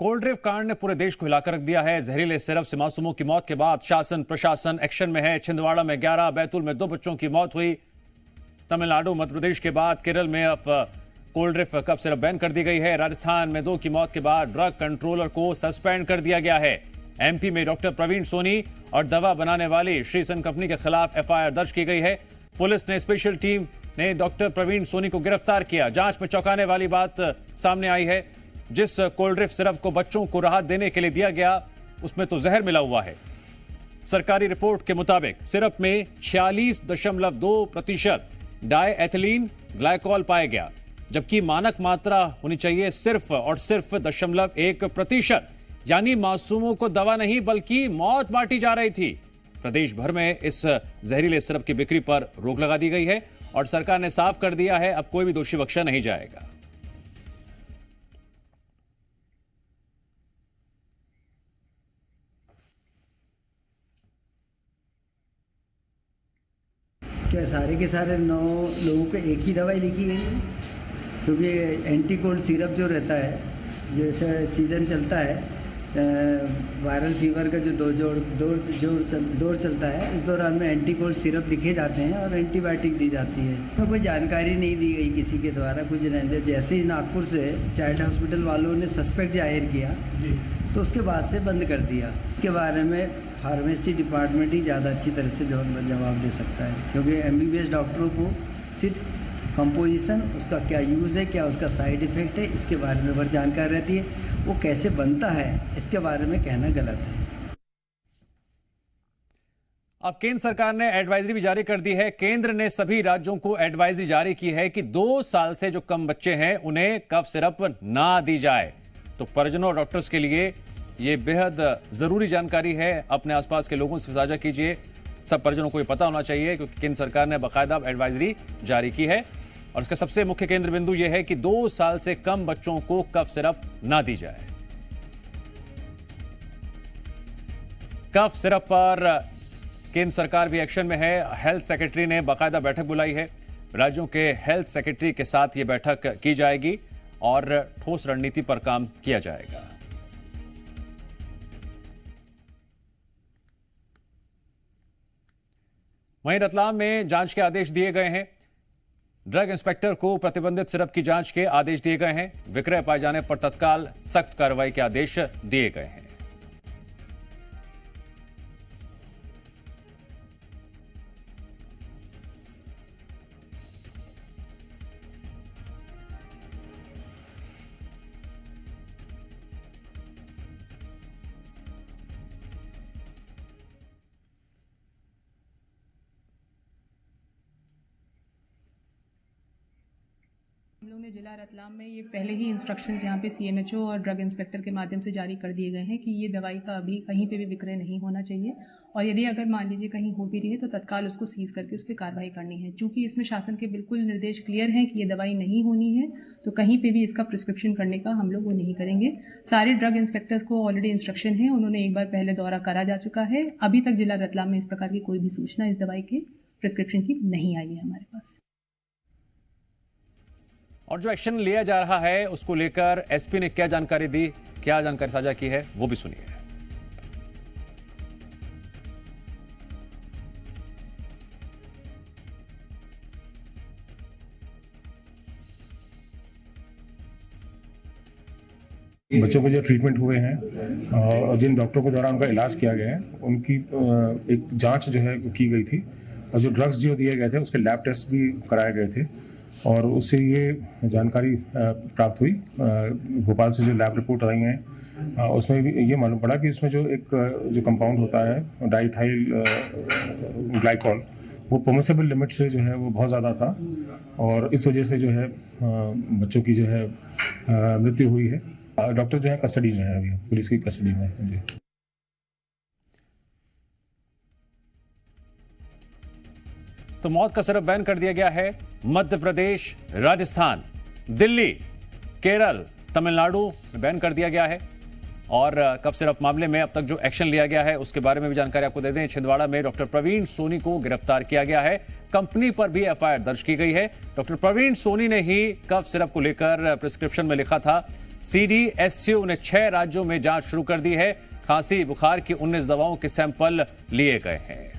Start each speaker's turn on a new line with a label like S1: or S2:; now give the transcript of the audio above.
S1: Cold drift कांड ने पूरे देश को हिलाकर रख दिया है। जहरीले सिरप से मासूमों की मौत के बाद शासन प्रशासन एक्शन में है। छिंदवाड़ा में 11, बैतूल में 2 बच्चों की मौत हुई। तमिलनाडु मध्य प्रदेश के बाद केरल में अब cold drift cough syrup ban कर दी गई है। राजस्थान में 2 की मौत के बाद ड्रग कंट्रोलर को सस्पेंड कर दिया गया है। एमपी में डॉक्टर प्रवीण सोनी और दवा बनाने वाली श्रीसन कंपनी के खिलाफ एफआईआर दर्ज की गई है। पुलिस ने स्पेशल टीम ने डॉक्टर प्रवीण सोनी को गिरफ्तार किया। जांच में चौंकाने वाली बात सामने आई है। जिस कोल्ड ड्रिफ्ट सिरप को बच्चों को राहत देने के लिए दिया गया उसमें तो जहर मिला हुआ है। सरकारी रिपोर्ट के मुताबिक सिरप में 46.2% डाई एथिलीन ग्लाइकॉल पाया गया, जबकि मानक मात्रा होनी चाहिए सिर्फ और सिर्फ 0.1%। यानी मासूमों को दवा नहीं बल्कि मौत बांटी जा रही थी। प्रदेश भर में इस जहरीले सिरप की बिक्री पर रोक लगा दी गई है और सरकार ने साफ कर दिया है अब कोई भी दोषी बख्शा नहीं जाएगा।
S2: क्या सारे के सारे 9 लोगों को एक ही दवाई लिखी गई है? क्योंकि एंटी कोल्ड सिरप जो रहता है, जैसे सीज़न चलता है, वायरल फीवर का जो दौर चलता है, इस दौरान में एंटी कोल्ड सिरप लिखे जाते हैं और एंटीबायोटिक दी जाती है। तो कोई जानकारी नहीं दी गई किसी के द्वारा कुछ नहीं। जैसे ही नागपुर से चाइल्ड हॉस्पिटल वालों ने सस्पेक्ट जाहिर किया तो उसके बाद से बंद कर दिया। इसके बारे में फार्मेसी डिपार्टमेंट ही ज़्यादा अच्छी तरह से जवाब दे सकता है, क्योंकि एमबीबीएस डॉक्टरों को सिर्फ कंपोजिशन, उसका क्या यूज़ है, क्या उसका साइड इफ़ेक्ट है, इसके बारे में बस जानकारी रहती है। वो कैसे बनता है इसके बारे में कहना गलत है।
S1: अब केंद्र सरकार ने एडवाइजरी भी जारी कर दी है। केंद्र ने सभी राज्यों को एडवाइजरी जारी की है कि 2 साल से जो कम बच्चे हैं उन्हें कफ सिरप ना दी जाए। तो परिजनों और डॉक्टर्स के लिए यह बेहद जरूरी जानकारी है। अपने आसपास के लोगों से साझा कीजिए। सब परिजनों को यह पता होना चाहिए क्योंकि केंद्र सरकार ने बाकायदा एडवाइजरी जारी की है और इसका सबसे मुख्य केंद्र बिंदु यह है कि 2 साल से कम बच्चों को कफ सिरप ना दी जाए। कफ सिरप पर केंद्र सरकार भी एक्शन में है। हेल्थ सेक्रेटरी ने बाकायदा बैठक बुलाई है। राज्यों के हेल्थ सेक्रेटरी के साथ यह बैठक की जाएगी और ठोस रणनीति पर काम किया जाएगा। वहीं रतलाम में जांच के आदेश दिए गए हैं। ड्रग इंस्पेक्टर को प्रतिबंधित सिरप की जांच के आदेश दिए गए हैं। विक्रय पाए जाने पर तत्काल सख्त कार्रवाई के आदेश दिए गए हैं।
S3: हम लोग ने जिला रतलाम में ये पहले ही इंस्ट्रक्शंस यहाँ पे सीएमएचओ और ड्रग इंस्पेक्टर के माध्यम से जारी कर दिए गए हैं कि ये दवाई का अभी कहीं पे भी विक्रय नहीं होना चाहिए और यदि अगर मान लीजिए कहीं हो भी रही है तो तत्काल उसको सीज करके उस पर कार्रवाई करनी है। चूंकि इसमें शासन के बिल्कुल निर्देश क्लियर हैं कि ये दवाई नहीं होनी है तो कहीं पे भी इसका प्रिस्क्रिप्शन करने का हम लोग वो नहीं करेंगे। सारे ड्रग इंस्पेक्टर्स को ऑलरेडी इंस्ट्रक्शन है, उन्होंने एक बार पहले दौरा करा जा चुका है। अभी तक जिला रतलाम में इस प्रकार की कोई भी सूचना इस दवाई के प्रिस्क्रिप्शन की नहीं आई है हमारे पास।
S1: और जो एक्शन लिया जा रहा है उसको लेकर एसपी ने क्या जानकारी दी, क्या जानकारी साझा की है, वो भी सुनिए।
S4: बच्चों को जो ट्रीटमेंट हुए हैं और जिन डॉक्टरों के द्वारा उनका इलाज किया गया है उनकी एक जांच जो है की गई थी और जो ड्रग्स जो दिए गए थे उसके लैब टेस्ट भी कराए गए थे और उससे ये जानकारी प्राप्त हुई। भोपाल से जो लैब रिपोर्ट आई हैं उसमें भी ये मालूम पड़ा कि इसमें जो कंपाउंड होता है डाइथाइल ग्लाइकॉल, वो परमिसिबल लिमिट से जो है वो बहुत ज़्यादा था और इस वजह से जो है बच्चों की जो है मृत्यु हुई है। डॉक्टर जो है कस्टडी में है, अभी पुलिस की कस्टडी में है जी।
S1: तो मौत का सिरप बैन कर दिया गया है। मध्य प्रदेश, राजस्थान, दिल्ली, केरल, तमिलनाडु में बैन कर दिया गया है और कफ सिरप मामले में अब तक जो एक्शन लिया गया है उसके बारे में भी जानकारी आपको दे दें। छिंदवाड़ा में डॉक्टर प्रवीण सोनी को गिरफ्तार किया गया है। कंपनी पर भी एफआईआर दर्ज की गई है। डॉक्टर प्रवीण सोनी ने ही कफ सिरप को लेकर प्रिस्क्रिप्शन में लिखा था CDSCO ने 6 राज्यों में जांच शुरू कर दी है। खांसी बुखार की 19 दवाओं के सैंपल लिए गए हैं।